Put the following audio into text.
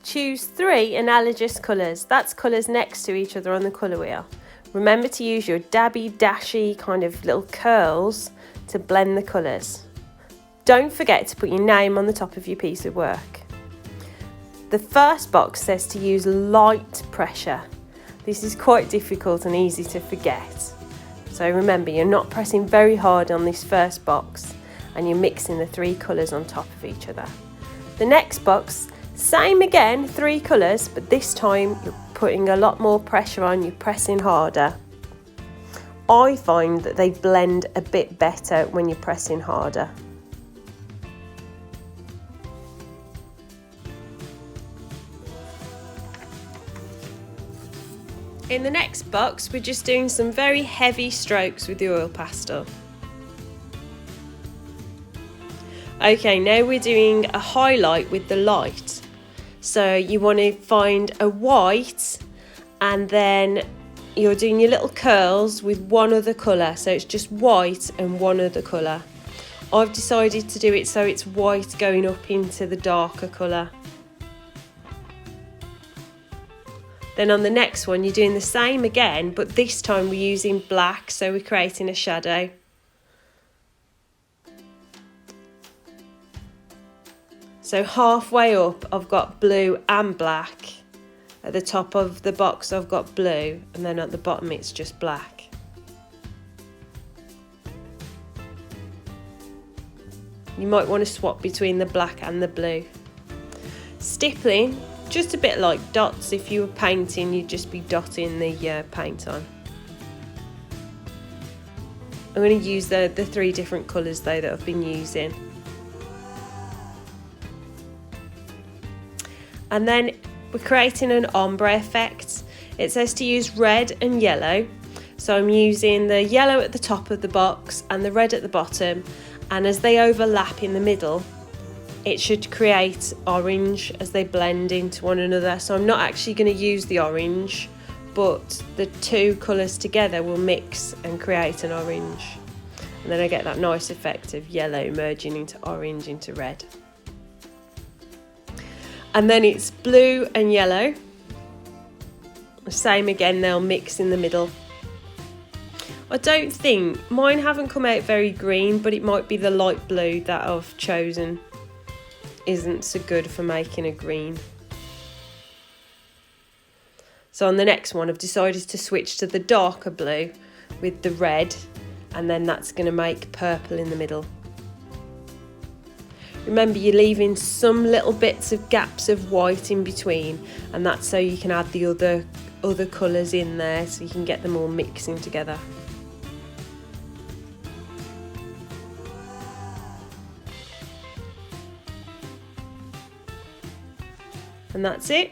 Choose 3 analogous colours. That's colours next to each other on the colour wheel. Remember to use your dabby, dashy kind of little curls to blend the colours. Don't forget to put your name on the top of your piece of work. The first box says to use light pressure. This is quite difficult and easy to forget. So remember, you're not pressing very hard on this first box and you're mixing the 3 colours on top of each other. The next box, same again, 3 colours, but this time you're putting a lot more pressure on, you're pressing harder. I find that they blend a bit better when you're pressing harder. In the next box, we're just doing some very heavy strokes with the oil pastel. Okay, now we're doing a highlight with the light. So you want to find a white and then you're doing your little curls with one other colour. So it's just white and one other colour. I've decided to do it so it's white going up into the darker colour. Then on the next one, you're doing the same again, but this time we're using black, so we're creating a shadow. So halfway up, I've got blue and black. At the top of the box, I've got blue, and then at the bottom, it's just black. You might want to swap between the black and the blue. Stippling. Just a bit like dots. If you were painting, you'd just be dotting the paint on. I'm going to use the 3 different colours though that I've been using. And then we're creating an ombre effect. It says to use red and yellow. So I'm using the yellow at the top of the box and the red at the bottom. And as they overlap in the middle, it should create orange as they blend into one another. So I'm not actually going to use the orange, but the 2 colours together will mix and create an orange. And then I get that nice effect of yellow merging into orange into red. And then it's blue and yellow. The same again, they'll mix in the middle. I don't think, mine haven't come out very green, but it might be the light blue that I've chosen isn't so good for making a green. So on the next one, I've decided to switch to the darker blue with the red, and then that's going to make purple in the middle. Remember, you're leaving some little bits of gaps of white in between, and that's so you can add the other colours in there, so you can get them all mixing together. And that's it.